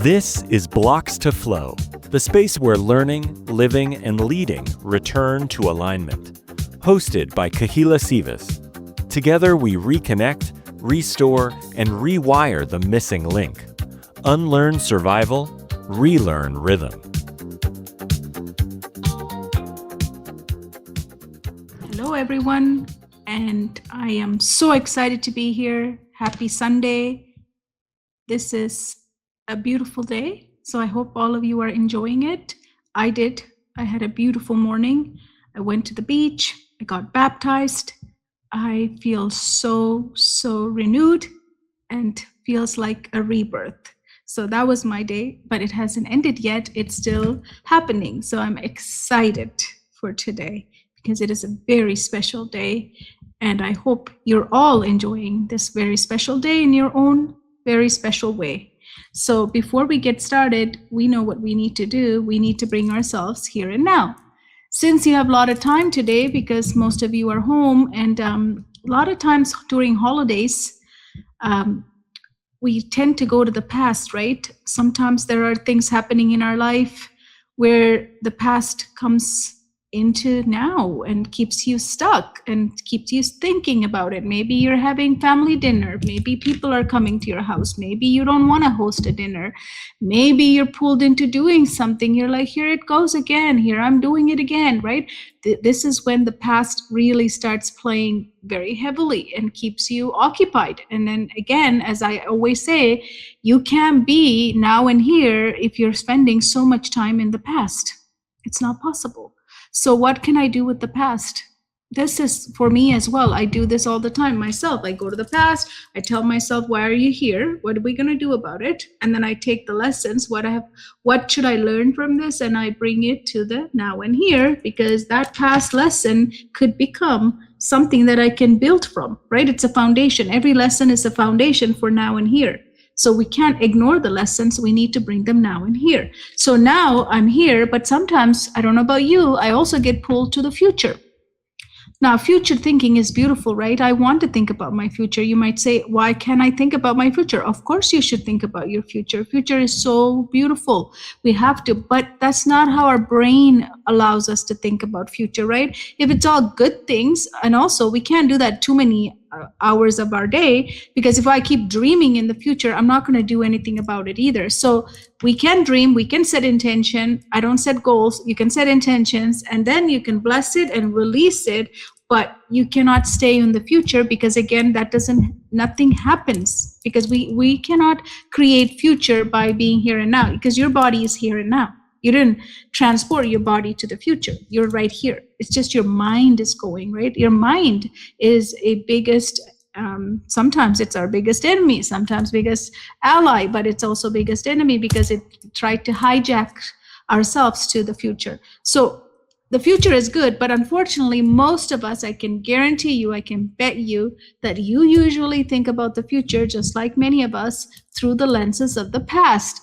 This is Blocks to Flow, the space where learning, living, and leading return to alignment. Hosted by Kohila Sivas. Together we reconnect, restore, and rewire the missing link. Unlearn survival, relearn rhythm. Hello everyone, and I am so excited to be here. Happy Sunday. This is a beautiful day, so I hope all of you are enjoying it. I did. I had a beautiful morning. I went to the beach. I got baptized. I feel so renewed and feels like a rebirth. So that was my day, but it hasn't ended yet. It's still happening. So I'm excited for today because it is a very special day. And I hope you're all enjoying this very special day in your own very special way. So before we get started, we know what we need to do. We need to bring ourselves here and now. Since you have a lot of time today, because most of you are home, and a lot of times during holidays, we tend to go to the past, right? Sometimes there are things happening in our life where the past comes into now and keeps you stuck and keeps you thinking about it. Maybe you're having family dinner. Maybe people are coming to your house. Maybe you don't want to host a dinner. Maybe you're pulled into doing something. You're like, here it goes again. Here I'm doing it again, right? This is when the past really starts playing very heavily and keeps you occupied. And then again, as I always say, you can't be now and here if you're spending so much time in the past. It's not possible. So what can I do with the past? This is for me as well. I do this all the time myself. I go to the past. I tell myself, why are you here? What are we going to do about it? And then I take the lessons. What should I learn from this? And I bring it to the now and here, because that past lesson could become something that I can build from, right? It's a foundation. Every lesson is a foundation for now and here. So we can't ignore the lessons. We need to bring them now and here. So now I'm here, but sometimes, I don't know about you, I also get pulled to the future. Now, future thinking is beautiful, right? I want to think about my future. You might say, why can't I think about my future? Of course you should think about your future. Future is so beautiful. We have to, but that's not how our brain allows us to think about future, right? If it's all good things, and also we can't do that too many hours of our day, because if I keep dreaming in the future, I'm not going to do anything about it either. So we can dream, we can set intention. I don't set goals. You can set intentions, and then you can bless it and release it, but you cannot stay in the future, because again, nothing happens, because we cannot create future by being here and now, because your body is here and now. You didn't transport your body to the future. You're right here. It's just your mind is going, right? Your mind is sometimes it's our biggest enemy, sometimes biggest ally, but it's also biggest enemy because it tried to hijack ourselves to the future. So the future is good, but unfortunately, most of us, I can guarantee you, I can bet you that you usually think about the future, just like many of us, through the lenses of the past.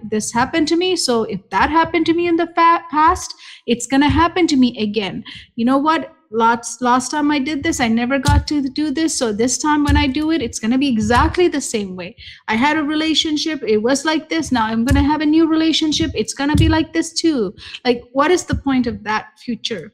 This happened to me, so if that happened to me in the past, it's going to happen to me again. You know what? Last time I did this, I never got to do this. So this time when I do it, it's going to be exactly the same way. I had a relationship. It was like this. Now I'm going to have a new relationship. It's going to be like this too. Like, what is the point of that future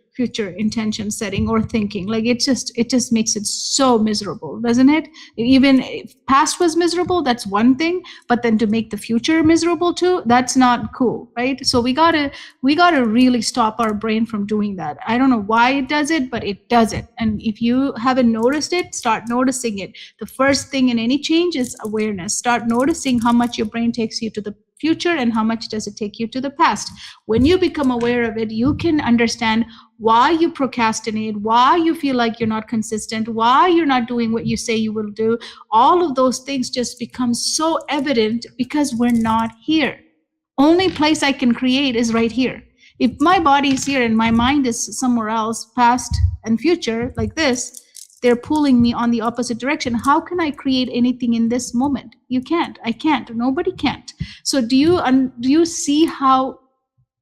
intention setting or thinking? Like, it just makes it so miserable, doesn't it? Even if past was miserable, that's one thing, but then to make the future miserable too, that's not cool, right? So we gotta really stop our brain from doing that. I don't know why it does it, but it does it. And if you haven't noticed it, start noticing it. The first thing in any change is awareness. Start noticing how much your brain takes you to the future and how much does it take you to the past. When you become aware of it, you can understand why you procrastinate, why you feel like you're not consistent, why you're not doing what you say you will do. All of those things just become so evident because we're not here. Only place I can create is right here. If my body is here and my mind is somewhere else, past and future, like this, they're pulling me on the opposite direction. How can I create anything in this moment? You can't. I can't. Nobody can't. So do you see how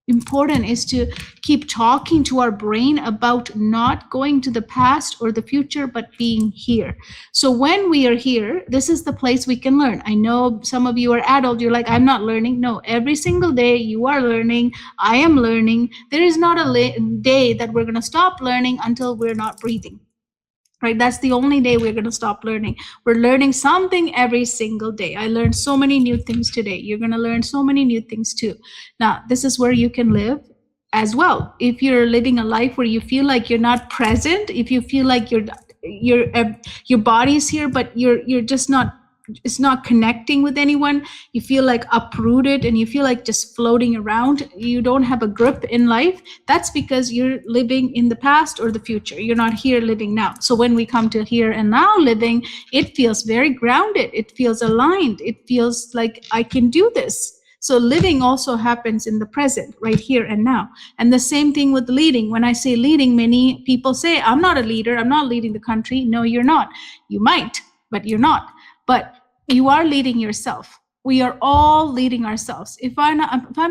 important is to keep talking to our brain about not going to the past or the future, but being here. So when we are here, this is the place we can learn. I know some of you are adult, you're like, I'm not learning. No, every single day you are learning. I am learning. There is not a day that we're going to stop learning until we're not breathing. Right? That's the only day we're going to stop learning. We're learning something every single day. I learned so many new things today. You're going to learn so many new things too. Now, this is where you can live as well. If you're living a life where you feel like you're not present, if you feel like your body's here, but you're just not, it's not connecting with anyone, you feel like uprooted and you feel like just floating around, you don't have a grip in life, that's because you're living in the past or the future. You're not here living now. So when we come to here and now living, it feels very grounded, it feels aligned, it feels like I can do this. So living also happens in the present, right here and now. And the same thing with leading. When I say leading, many people say, I'm not a leader, I'm not leading the country. No, you're not. You might, but you're not. But you are leading yourself. We are all leading ourselves. If I'm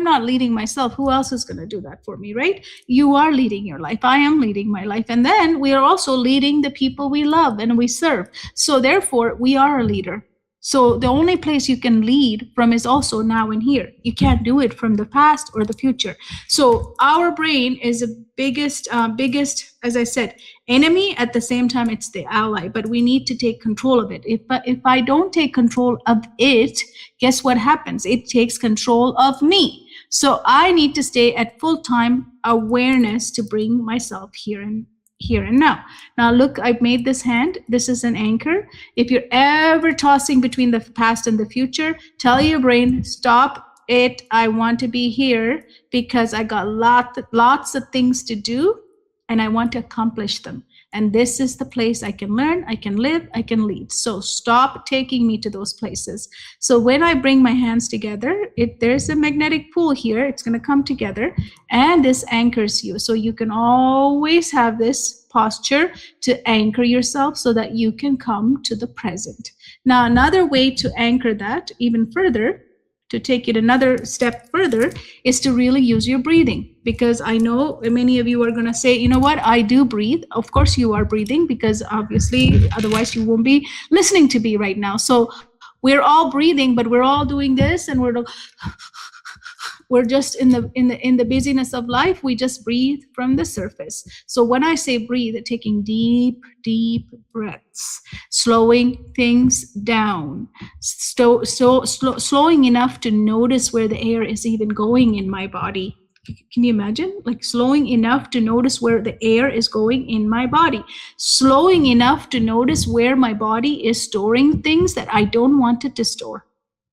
not leading myself, who else is going to do that for me, right? You are leading your life. I am leading my life. And then we are also leading the people we love and we serve. So therefore, we are a leader. So the only place you can lead from is also now and here. You can't do it from the past or the future. So our brain is the biggest, as I said, enemy. At the same time, it's the ally, but we need to take control of it. If I don't take control of it, guess what happens? It takes control of me. So I need to stay at full-time awareness to bring myself here and now. Now look, I've made this hand. This is an anchor. If you're ever tossing between the past and the future, tell your brain, stop it. I want to be here because I got lots of things to do and I want to accomplish them. And this is the place I can learn, I can live, I can lead. So stop taking me to those places. So when I bring my hands together, there's a magnetic pull here. It's going to come together and this anchors you. So you can always have this posture to anchor yourself so that you can come to the present. Now, another way to anchor that even further, to take it another step further, is to really use your breathing. Because I know many of you are going to say, you know what, I do breathe. Of course you are breathing, because obviously otherwise you won't be listening to me right now. So we're all breathing, but we're all doing this, and we're just in the busyness of life. We just breathe from the surface. So when I say breathe, taking deep breaths, slowing things down, slowing enough to notice where the air is even going in my body. Can you imagine? Like slowing enough to notice where the air is going in my body, slowing enough to notice where my body is storing things that I don't want it to store.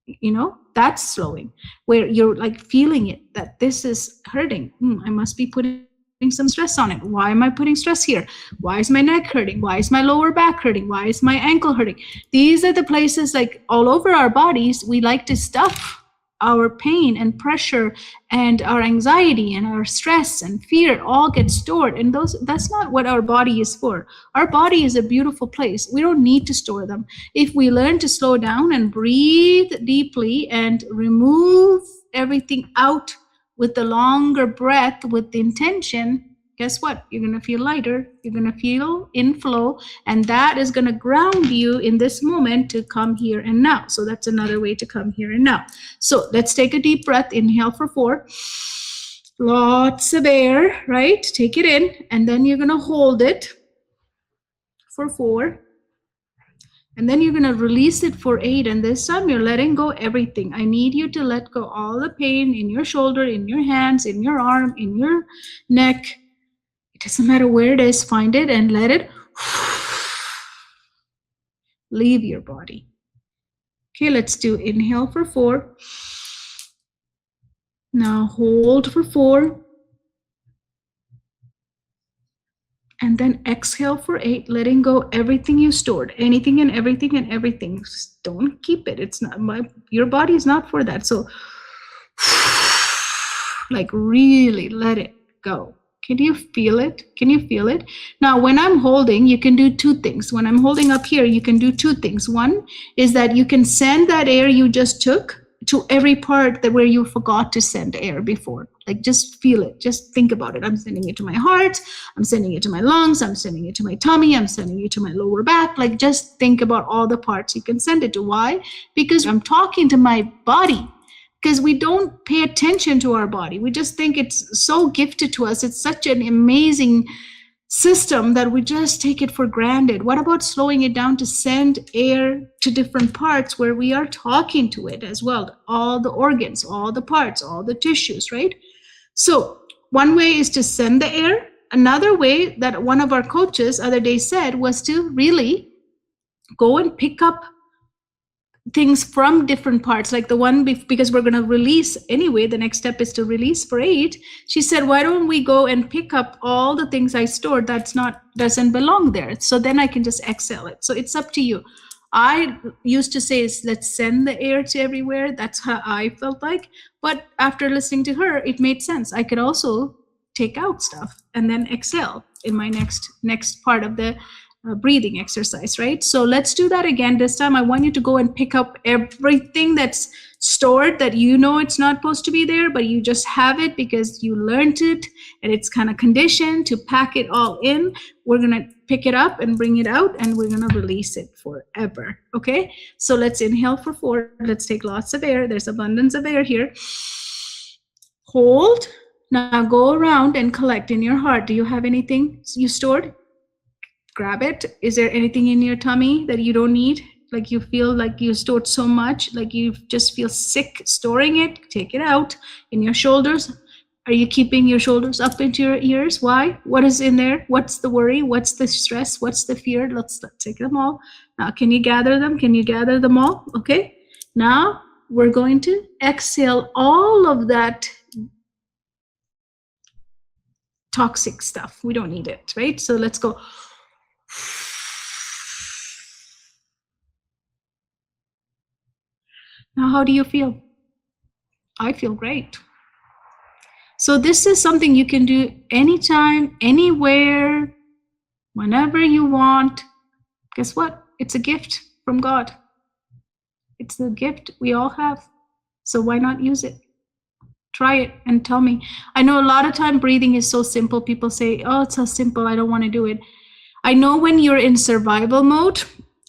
You know, that's slowing, where you're like feeling it, that this is hurting. I must be putting some stress on it. Why am I putting stress here? Why is my neck hurting? Why is my lower back hurting? Why is my ankle hurting? These are the places, like all over our bodies, we like to stuff our pain and pressure and our anxiety and our stress and fear all get stored. And that's not what our body is for. Our body is a beautiful place. We don't need to store them. If we learn to slow down and breathe deeply and remove everything out with the longer breath, with the intention, guess what? You're going to feel lighter. You're going to feel in flow. And that is going to ground you in this moment to come here and now. So that's another way to come here and now. So let's take a deep breath. Inhale for 4. Lots of air, right? Take it in. And then you're going to hold it for 4. And then you're going to release it for 8. And this time you're letting go everything. I need you to let go all the pain in your shoulder, in your hands, in your arm, in your neck. It doesn't matter where it is, find it and let it leave your body. Okay, let's do inhale for 4. Now hold for 4. And then exhale for 8, letting go everything you stored, anything and everything and everything. Just don't keep it. It's not your body is not for that. So like really let it go. Can you feel it? Can you feel it? Now, when I'm holding, you can do 2 things. When I'm holding up here, you can do 2 things. One is that you can send that air you just took to every part where you forgot to send air before. Like just feel it. Just think about it. I'm sending it to my heart. I'm sending it to my lungs. I'm sending it to my tummy. I'm sending it to my lower back. Like just think about all the parts you can send it to. Why? Because I'm talking to my body. Because we don't pay attention to our body. We just think it's so gifted to us. It's such an amazing system that we just take it for granted. What about slowing it down to send air to different parts where we are talking to it as well? All the organs, all the parts, all the tissues, right? So one way is to send the air. Another way that one of our coaches other day said was to really go and pick up things from different parts, like the one because we're going to release anyway. The next step is to release for 8. She said, why don't we go and pick up all the things I stored doesn't belong there, so then I can just exhale it. So it's up to you. I used to say, let's send the air to everywhere. That's how I felt like. But after listening to her, it made sense. I could also take out stuff and then exhale in my next part of the breathing exercise, right? So let's do that again. This time I want you to go and pick up everything that's stored that you know it's not supposed to be there, but you just have it because you learned it and it's kind of conditioned to pack it all in. We're going to pick it up and bring it out, and we're going to release it forever. Okay, so let's inhale for 4. Let's take lots of air. There's abundance of air here. Hold. Now go around and collect in your heart. Do you have anything you stored? Grab it. Is there anything in your tummy that you don't need? Like you feel like you stored so much, like you just feel sick storing it? Take it out. In your shoulders, are you keeping your shoulders up into your ears? Why? What is in there? What's the worry? What's the stress? What's the fear? Let's take them all. Now, can you gather them? Can you gather them all? Okay. Now we're going to exhale all of that toxic stuff. We don't need it, right? So let's go. Now, how do you feel? I feel great. So this is something you can do anytime, anywhere, whenever you want. Guess what? It's a gift from God. It's the gift we all have. So why not use it? Try it and tell me. I know a lot of time breathing is so simple. People say, oh, it's so simple, I don't want to do it. I know when you're in survival mode,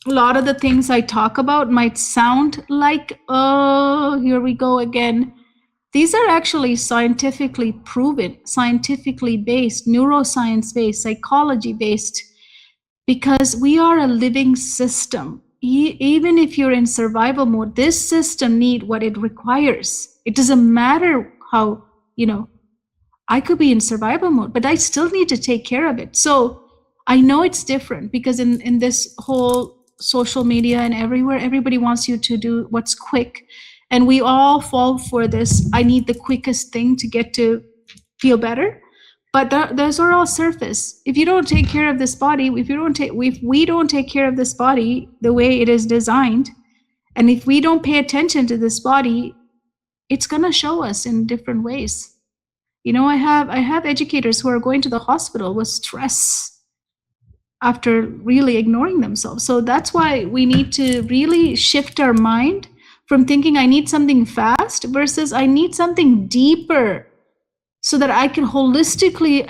a lot of the things I talk about might sound like, oh, here we go again. These are actually scientifically proven, scientifically based, neuroscience based, psychology based, because we are a living system. Even if you're in survival mode, this system needs what it requires. It doesn't matter how, I could be in survival mode, but I still need to take care of it. So I know it's different because in this whole social media and everywhere, everybody wants you to do what's quick. And we all fall for this. I need the quickest thing to get to feel better. But those are all surface. If you don't take care of this body, if we don't take care of this body the way it is designed, and if we don't pay attention to this body, it's gonna show us in different ways. I have educators who are going to the hospital with stress after really ignoring themselves. So that's why we need to really shift our mind from thinking I need something fast versus I need something deeper, so that I can holistically,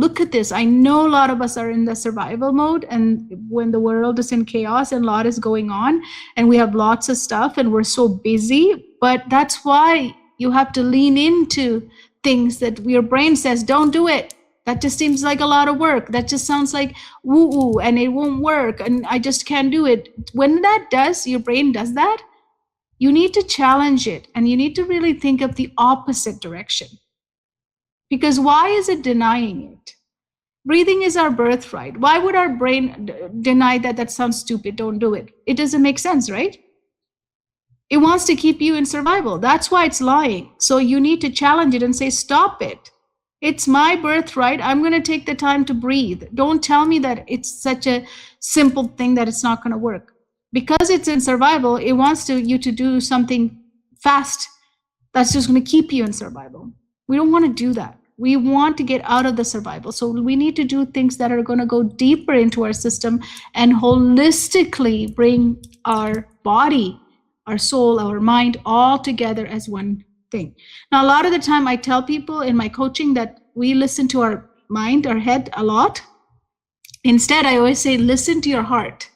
look at this. I know a lot of us are in the survival mode, and when the world is in chaos and a lot is going on, and we have lots of stuff, and we're so busy. But that's why you have to lean into things that your brain says, don't do it. That just seems like a lot of work. That just sounds like woo-woo, and it won't work, and I just can't do it. When your brain does that, you need to challenge it, and you need to really think of the opposite direction. Because why is it denying it? Breathing is our birthright. Why would our brain deny that? That sounds stupid, don't do it. It doesn't make sense, right? It wants to keep you in survival. That's why it's lying. So you need to challenge it and say, stop it. It's my birthright. I'm going to take the time to breathe. Don't tell me that it's such a simple thing that it's not going to work. Because it's in survival, it wants you to do something fast that's just going to keep you in survival. We don't want to do that. We want to get out of the survival. So we need to do things that are going to go deeper into our system and holistically bring our body, our soul, our mind all together as one thing. Now, a lot of the time I tell people in my coaching that we listen to our mind, our head a lot. Instead, I always say, listen to your heart.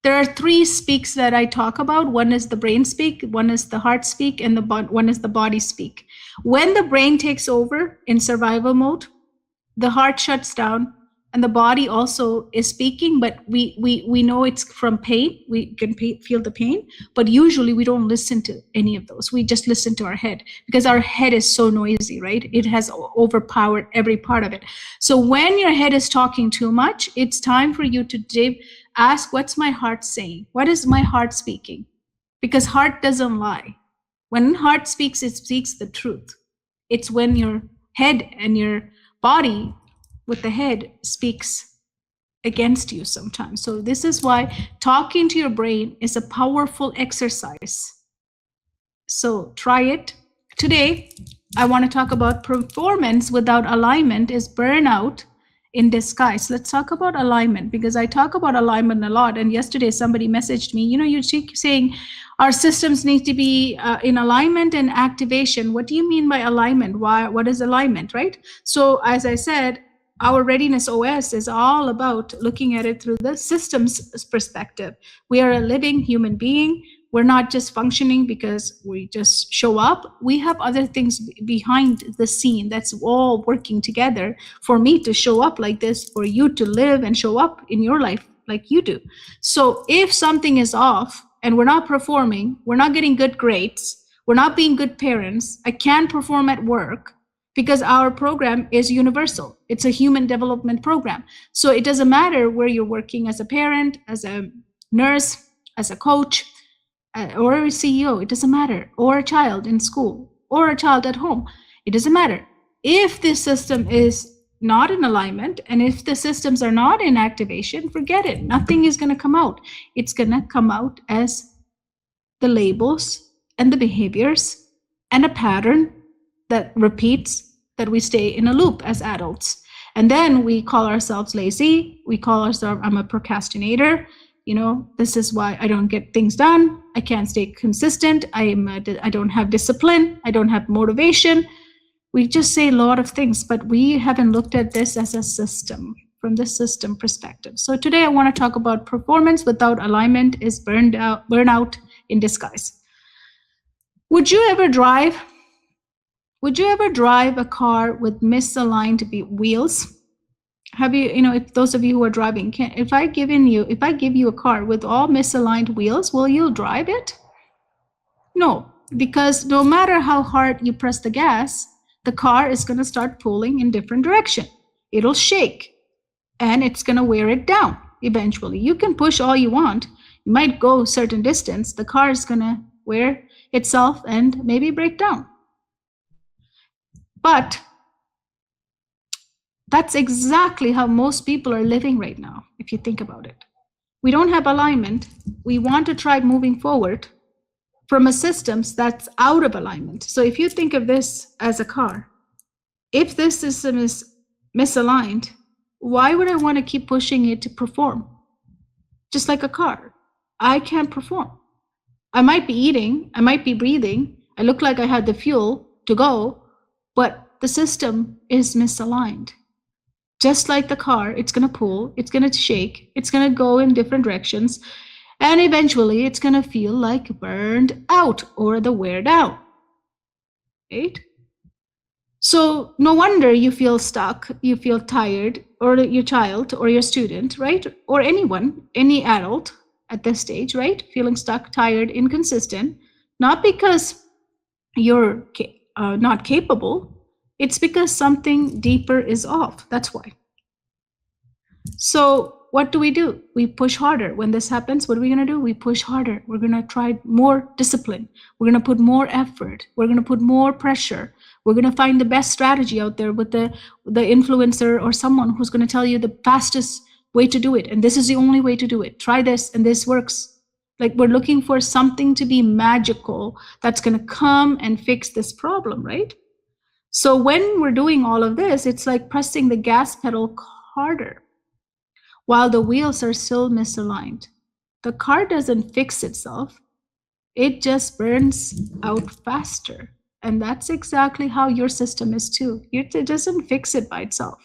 There are three speaks that I talk about. One is the brain speak, one is the heart speak, and one is the body speak. When the brain takes over in survival mode, the heart shuts down and the body also is speaking, but we know it's from pain. We can feel the pain, but usually we don't listen to any of those. We just listen to our head because our head is so noisy, right? It has overpowered every part of it. So when your head is talking too much, it's time for you to ask, what's my heart saying? What is my heart speaking? Because heart doesn't lie. When heart speaks, it speaks the truth. It's when your head and your body with the head speaks against you sometimes. So this is why talking to your brain is a powerful exercise. So try it. Today, I want to talk about performance without alignment is burnout in disguise. Let's talk about alignment because I talk about alignment a lot. And yesterday somebody messaged me, you keep saying our systems need to be in alignment and activation. What do you mean by alignment? What is alignment, right? So as I said, our Readiness OS is all about looking at it through the systems perspective. We are a living human being. We're not just functioning because we just show up. We have other things behind the scene that's all working together for me to show up like this, for you to live and show up in your life like you do. So if something is off and we're not performing, we're not getting good grades, we're not being good parents, I can't perform at work, because our program is universal. It's a human development program. So it doesn't matter where you're working as a parent, as a nurse, as a coach, or a CEO, it doesn't matter, or a child in school, or a child at home. It doesn't matter. If the system is not in alignment, and if the systems are not in activation, forget it. Nothing is gonna come out. It's gonna come out as the labels and the behaviors and a pattern that repeats, that we stay in a loop as adults. And then we call ourselves lazy. We call ourselves, I'm a procrastinator. This is why I don't get things done. I can't stay consistent. I don't have discipline. I don't have motivation. We just say a lot of things, but we haven't looked at this as a system, from the system perspective. So today I want to talk about performance without alignment is burnout in disguise. Would you ever drive a car with misaligned wheels? Have you, if those of you who are driving, if I give you a car with all misaligned wheels, will you drive it? No, because no matter how hard you press the gas, the car is going to start pulling in different direction. It'll shake and it's going to wear it down eventually. You can push all you want. You might go a certain distance. The car is going to wear itself and maybe break down. But that's exactly how most people are living right now, if you think about it. We don't have alignment. We want to try moving forward from a system that's out of alignment. So if you think of this as a car, if this system is misaligned, why would I want to keep pushing it to perform? Just like a car, I can't perform. I might be eating, I might be breathing, I look like I had the fuel to go, but the system is misaligned. Just like the car, it's going to pull, it's going to shake, it's going to go in different directions, and eventually it's going to feel like burned out or the wear down, right? So no wonder you feel stuck, you feel tired, or your child or your student, right? Or anyone, any adult at this stage, right? Feeling stuck, tired, inconsistent, not because you're not capable, it's because something deeper is off. That's why. So what do? We push harder. When this happens, what are we going to do? We push harder. We're going to try more discipline. We're going to put more effort. We're going to put more pressure. We're going to find the best strategy out there with the influencer or someone who's going to tell you the fastest way to do it. And this is the only way to do it. Try this and this works. Like we're looking for something to be magical that's going to come and fix this problem, right? So when we're doing all of this, it's like pressing the gas pedal harder while the wheels are still misaligned. The car doesn't fix itself. It just burns out faster And that's exactly how your system is too. It doesn't fix it by itself.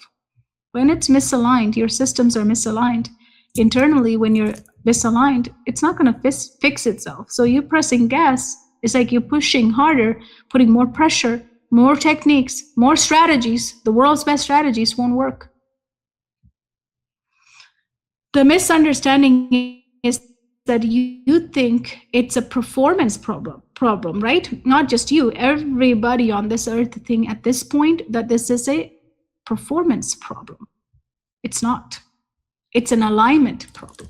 When it's misaligned, your systems are misaligned. Internally, when you're misaligned, it's not going to fix itself. So you pressing gas, it's like you're pushing harder, putting more pressure, more techniques, more strategies. The world's best strategies won't work. The misunderstanding is that you think it's a performance problem, right? Not just you, everybody on this earth thing at this point that this is a performance problem. It's not. It's an alignment problem.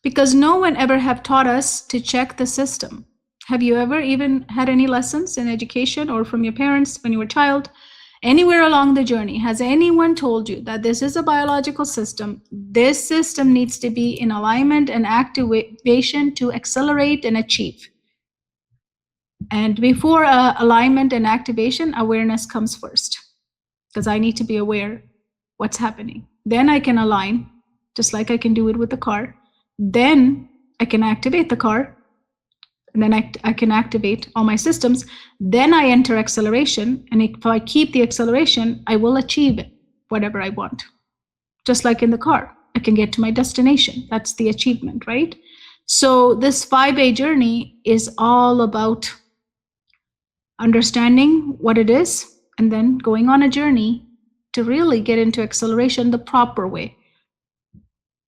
Because no one ever have taught us to check the system. Have you ever even had any lessons in education or from your parents when you were a child? Anywhere along the journey, has anyone told you that this is a biological system? This system needs to be in alignment and activation to accelerate and achieve. And before alignment and activation, awareness comes first. Because I need to be aware what's happening. Then I can align, just like I can do it with the car. Then I can activate the car. And then I can activate all my systems. Then I enter acceleration. And if I keep the acceleration, I will achieve whatever I want. Just like in the car, I can get to my destination. That's the achievement, right? So this 5A journey is all about understanding what it is and then going on a journey to really get into acceleration the proper way.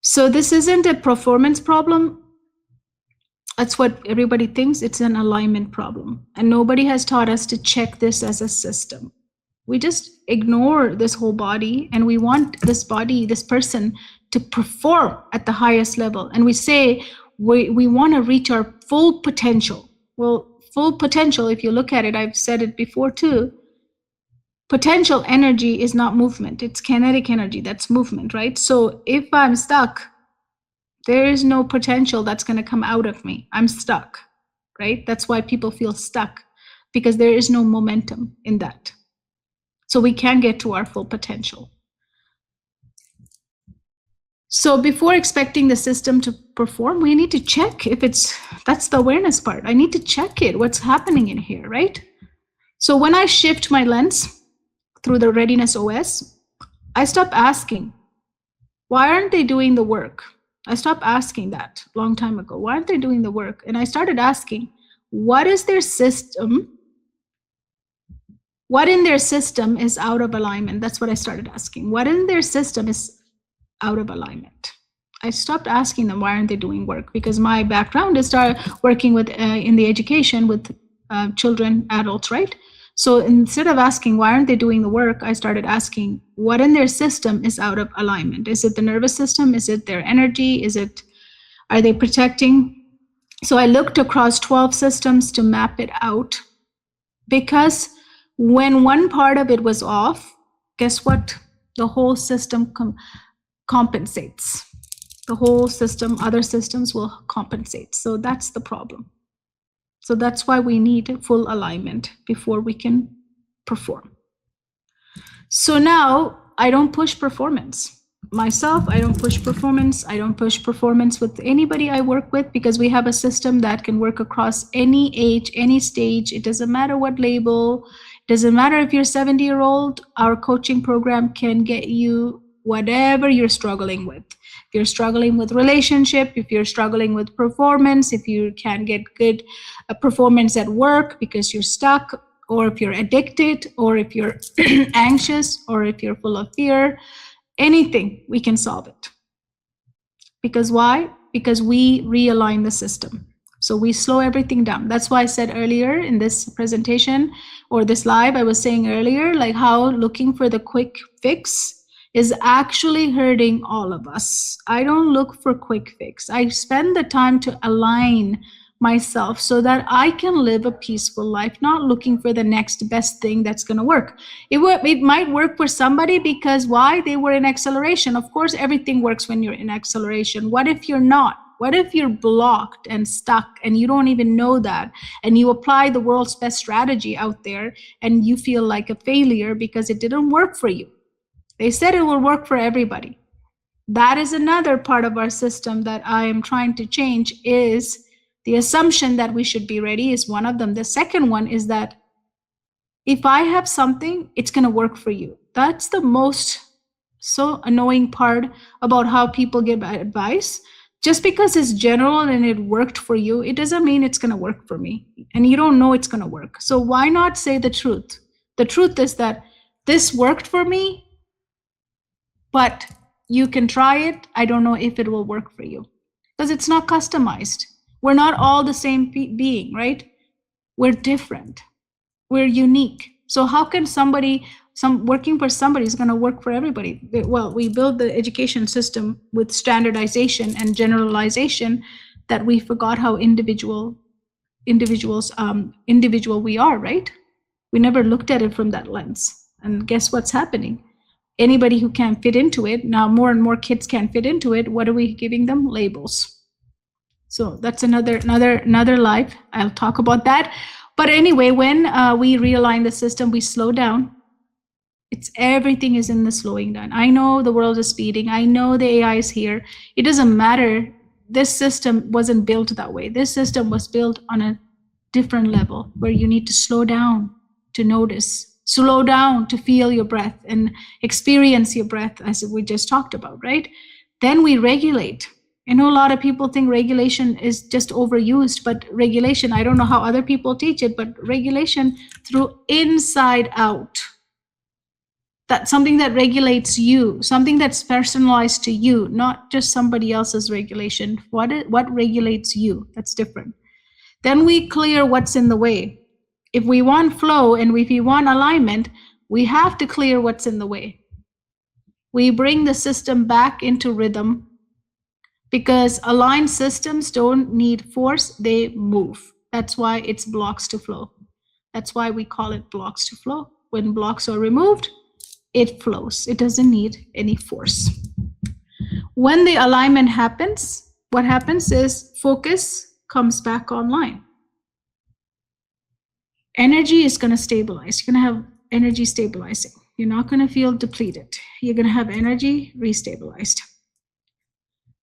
So this isn't a performance problem. That's what everybody thinks. It's an alignment problem. And nobody has taught us to check this as a system. We just ignore this whole body and we want this body, this person to perform at the highest level. And we say we want to reach our full potential. Well, full potential, if you look at it, I've said it before too, potential energy is not movement. It's kinetic energy. That's movement, right? So if I'm stuck, there is no potential that's going to come out of me. I'm stuck, right? That's why people feel stuck, because there is no momentum in that. So we can't get to our full potential. So before expecting the system to perform, we need to check if that's the awareness part. I need to check it, what's happening in here, right? So when I shift my lens through the Readiness OS, I stop asking, why aren't they doing the work? I stopped asking that a long time ago. Why aren't they doing the work? And I started asking, what is their system? What in their system is out of alignment? That's what I started asking. What in their system is out of alignment? I stopped asking them, why aren't they doing work? Because my background is working with in the education with children, adults, right? So instead of asking, why aren't they doing the work? I started asking, what in their system is out of alignment? Is it the nervous system? Is it their energy? Are they protecting? So I looked across 12 systems to map it out, because when one part of it was off, guess what? The whole system compensates. The whole system, other systems will compensate. So that's the problem. So that's why we need full alignment before we can perform. So now I don't push performance. Myself, I don't push performance. I don't push performance with anybody I work with, because we have a system that can work across any age, any stage. It doesn't matter what label. It doesn't matter if you're 70-year-old. Our coaching program can get you whatever you're struggling with. If you're struggling with relationship, if you're struggling with performance, if you can't get good performance at work because you're stuck, or if you're addicted, or if you're anxious, or if you're full of fear, anything, we can solve it. Because why? Because we realign the system. So we slow everything down. That's why I said earlier in this presentation or this live, I was saying earlier, like how looking for the quick fix is actually hurting all of us. I don't look for quick fix. I spend the time to align myself so that I can live a peaceful life, not looking for the next best thing that's going to work. It might work for somebody because why? They were in acceleration. Of course, everything works when you're in acceleration. What if you're not? What if you're blocked and stuck and you don't even know that, and you apply the world's best strategy out there and you feel like a failure because it didn't work for you? They said it will work for everybody. That is another part of our system that I am trying to change, is The assumption that we should be ready is one of them. The second one is that if I have something, it's going to work for you. That's the most so annoying part about how people give advice. Just because it's general and it worked for you, it doesn't mean it's going to work for me. And you don't know it's going to work. So why not say the truth? The truth is that this worked for me, but you can try it. I don't know if it will work for you because it's not customized. We're not all the same being, right? We're different. We're unique. So how can working for somebody is going to work for everybody? Well, we build the education system with standardization and generalization that we forgot how individual we are, right? We never looked at it from that lens. And guess what's happening? Anybody who can't fit into it, now more and more kids can't fit into it. What are we giving them? Labels. So that's another life. I'll talk about that. But anyway, when we realign the system, we slow down. Everything is in the slowing down. I know the world is speeding. I know the AI is here. It doesn't matter. This system wasn't built that way. This system was built on a different level where you need to slow down to notice, slow down to feel your breath and experience your breath, as we just talked about, right? Then we regulate. I know a lot of people think regulation is just overused, but regulation, I don't know how other people teach it, but regulation through inside out. That's something that regulates you, something that's personalized to you, not just somebody else's regulation. What regulates you? That's different. Then we clear what's in the way. If we want flow and if we want alignment, we have to clear what's in the way. We bring the system back into rhythm because aligned systems don't need force, they move. That's why it's blocks to flow. That's why we call it blocks to flow. When blocks are removed, it flows. It doesn't need any force. When the alignment happens, what happens is focus comes back online. Energy is going to stabilize. You're going to have energy stabilizing. You're not going to feel depleted. You're going to have energy restabilized.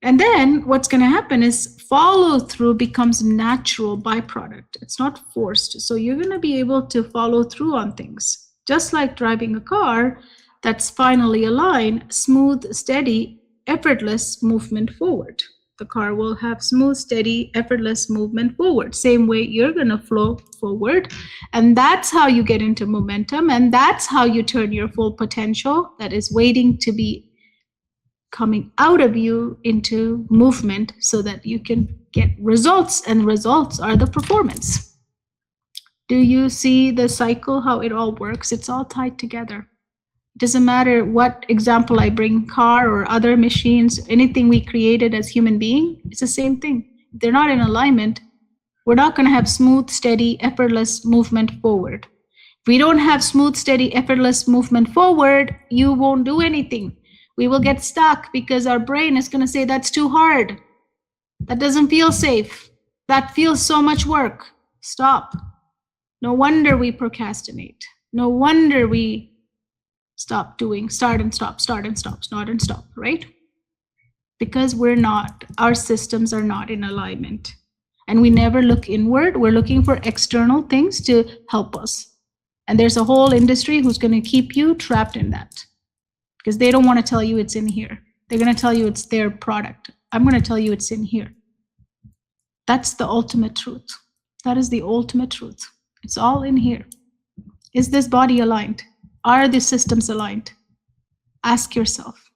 And then what's going to happen is follow through becomes natural byproduct. It's not forced. So you're going to be able to follow through on things. Just like driving a car that's finally aligned, smooth, steady, effortless movement forward. The car will have smooth, steady, effortless movement forward. Same way you're going to flow forward. And that's how you get into momentum. And that's how you turn your full potential that is waiting to be coming out of you into movement so that you can get results. And results are the performance. Do you see the cycle, how it all works? It's all tied together. It doesn't matter what example I bring, car or other machines, anything we created as human being, it's the same thing. If they're not in alignment, we're not going to have smooth, steady, effortless movement forward. If we don't have smooth, steady, effortless movement forward, you won't do anything. We will get stuck because our brain is going to say, that's too hard. That doesn't feel safe. That feels so much work. Stop. No wonder we procrastinate. No wonder we stop doing, start and stop, right? Because our systems are not in alignment. And we never look inward. We're looking for external things to help us. And there's a whole industry who's going to keep you trapped in that because they don't want to tell you it's in here. They're going to tell you it's their product. I'm going to tell you it's in here. That's the ultimate truth. That is the ultimate truth. It's all in here. Is this body aligned? Are the systems aligned? Ask yourself.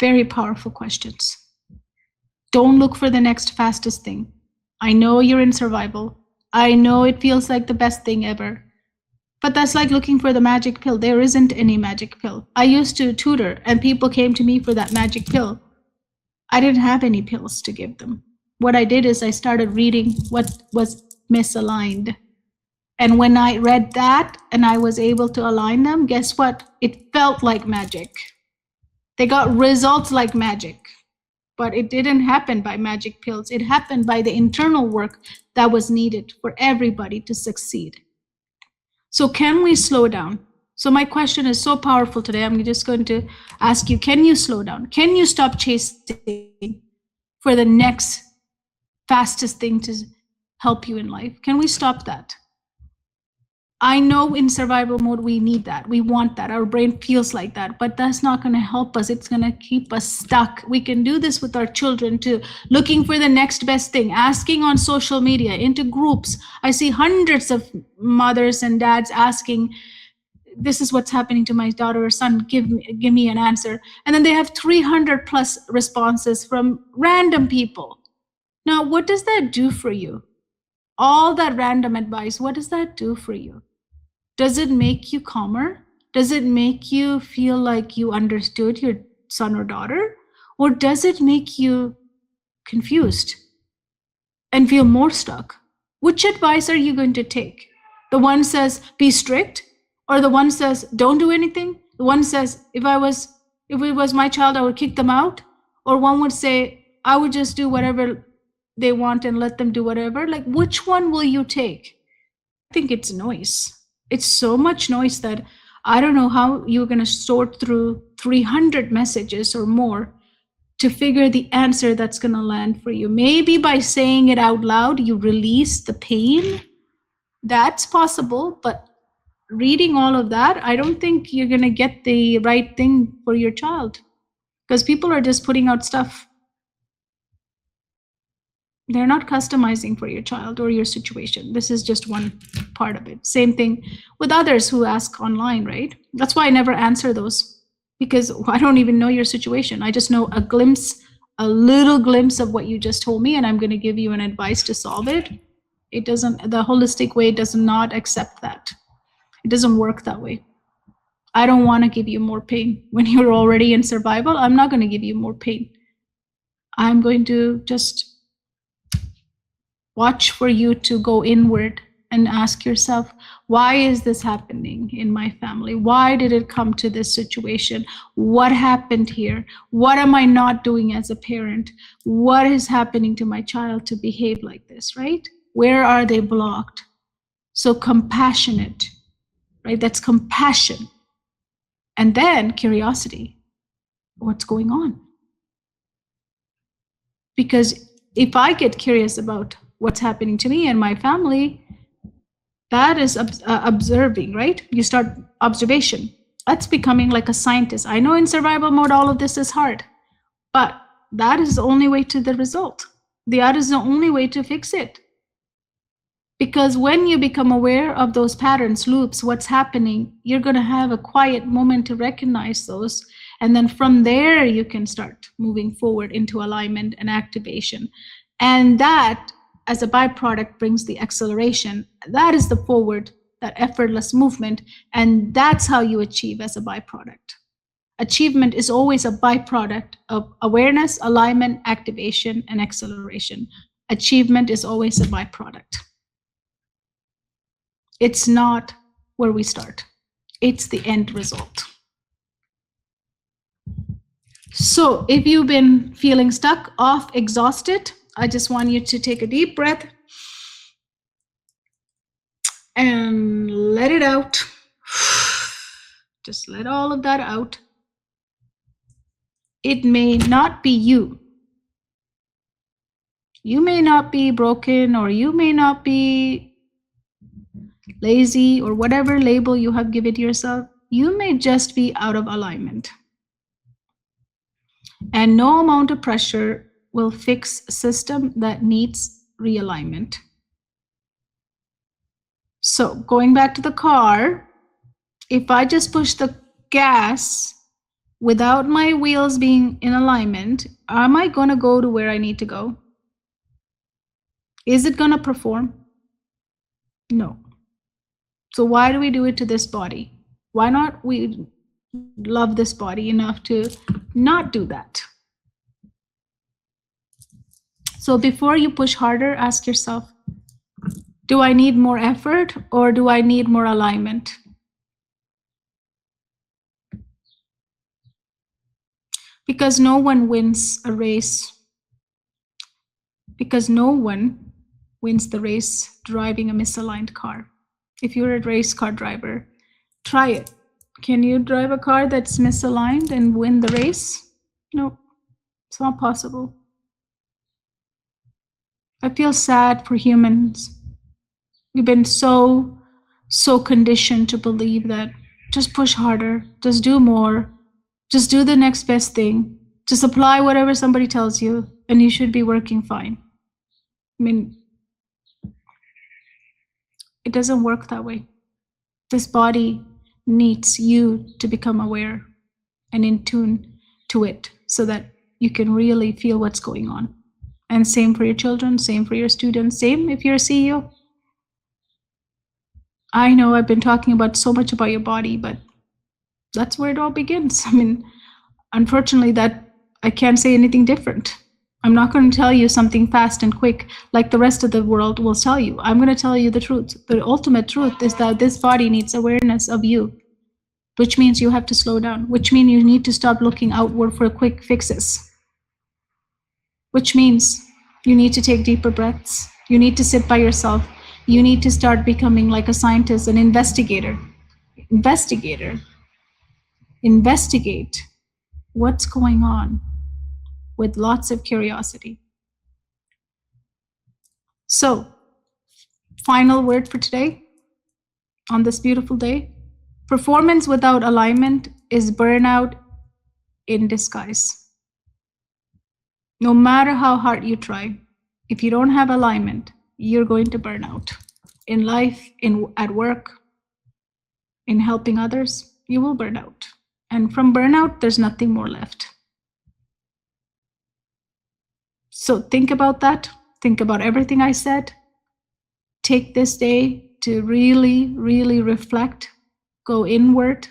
Very powerful questions. Don't look for the next fastest thing. I know you're in survival. I know it feels like the best thing ever. But that's like looking for the magic pill. There isn't any magic pill. I used to tutor and people came to me for that magic pill. I didn't have any pills to give them. What I did is I started reading what was misaligned. And when I read that and I was able to align them, guess what? It felt like magic. They got results like magic. But it didn't happen by magic pills. It happened by the internal work that was needed for everybody to succeed. So can we slow down? So my question is so powerful today. I'm just going to ask you, can you slow down? Can you stop chasing for the next fastest thing help you in life? Can we stop that? I know in survival mode, we need that. We want that. Our brain feels like that, but that's not going to help us. It's going to keep us stuck. We can do this with our children too, looking for the next best thing, asking on social media, into groups. I see hundreds of mothers and dads asking, this is what's happening to my daughter or son, give me an answer. And then they have 300 plus responses from random people. Now, what does that do for you? All that random advice, what does that do for you? Does it make you calmer? Does it make you feel like you understood your son or daughter? Or does it make you confused and feel more stuck? Which advice are you going to take? The one says, be strict, or the one says, don't do anything? The one says, if it was my child, I would kick them out? Or one would say, I would just do whatever they want and let them do whatever. Like, which one will you take? I think it's noise. It's so much noise that I don't know how you're going to sort through 300 messages or more to figure the answer that's going to land for you. Maybe by saying it out loud, you release the pain. That's possible, but reading all of that, I don't think you're going to get the right thing for your child, because people are just putting out stuff. They're not customizing for your child or your situation. This is just one part of it. Same thing with others who ask online, right? That's why I never answer those, because I don't even know your situation. I just know a little glimpse of what you just told me, and I'm going to give you an advice to solve it. The holistic way does not accept that. It doesn't work that way. I don't want to give you more pain. When you're already in survival, I'm not going to give you more pain. I'm going to just watch for you to go inward and ask yourself, why is this happening in my family? Why did it come to this situation? What happened here? What am I not doing as a parent? What is happening to my child to behave like this, right? Where are they blocked? So compassionate, right? That's compassion. And then curiosity. What's going on? Because if I get curious about what's happening to me and my family, that is observing, right? You start observation. That's becoming like a scientist. I know in survival mode, all of this is hard, but that is the only way to the result. That is the only way to fix it. Because when you become aware of those patterns, loops, what's happening, you're going to have a quiet moment to recognize those. And then from there, you can start moving forward into alignment and activation. And that, as a byproduct, brings the acceleration. That is the forward, that effortless movement. And that's how you achieve as a byproduct. Achievement is always a byproduct of awareness, alignment, activation, and acceleration. Achievement is always a byproduct. It's not where we start. It's the end result. So if you've been feeling stuck, off, exhausted, I just want you to take a deep breath and let it out. Just let all of that out. It may not be you. You may not be broken, or you may not be lazy, or whatever label you have given yourself. You may just be out of alignment. And no amount of pressure will fix a system that needs realignment. So going back to the car, if I just push the gas without my wheels being in alignment, am I going to go to where I need to go? Is it going to perform? No. So why do we do it to this body? Why not we love this body enough to not do that? So before you push harder, ask yourself, do I need more effort or do I need more alignment? Because no one wins a race. Because no one wins the race driving a misaligned car. If you're a race car driver, try it. Can you drive a car that's misaligned and win the race? No, it's not possible. I feel sad for humans. We've been so conditioned to believe that just push harder, just do more, just do the next best thing, just apply whatever somebody tells you, and you should be working fine. I mean, it doesn't work that way. This body needs you to become aware and in tune to it so that you can really feel what's going on. And same for your children, same for your students, same if you're a CEO. I know I've been talking about so much about your body, but that's where it all begins. I mean, unfortunately, that I can't say anything different. I'm not going to tell you something fast and quick like the rest of the world will tell you. I'm going to tell you the truth. The ultimate truth is that this body needs awareness of you, which means you have to slow down, which means you need to stop looking outward for quick fixes, which means you need to take deeper breaths. You need to sit by yourself. You need to start becoming like a scientist, an investigator. Investigate what's going on with lots of curiosity. So, final word for today on this beautiful day. Performance without alignment is burnout in disguise. No matter how hard you try, if you don't have alignment, you're going to burn out. In life, at work, in helping others, you will burn out. And from burnout, there's nothing more left. So think about that. Think about everything I said. Take this day to really, really reflect, go inward,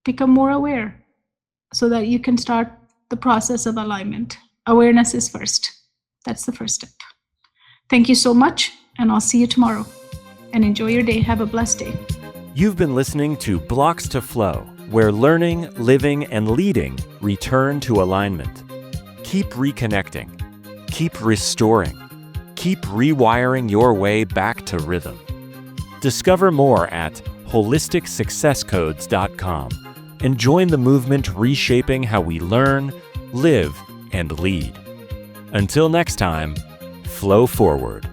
become more aware so that you can start the process of alignment. Awareness is first. That's the first step. Thank you so much, and I'll see you tomorrow. And enjoy your day. Have a blessed day. You've been listening to Blocks to Flow, where learning, living, and leading return to alignment. Keep reconnecting. Keep restoring. Keep rewiring your way back to rhythm. Discover more at holisticsuccesscodes.com and join the movement reshaping how we learn, live, and lead. Until next time, flow forward.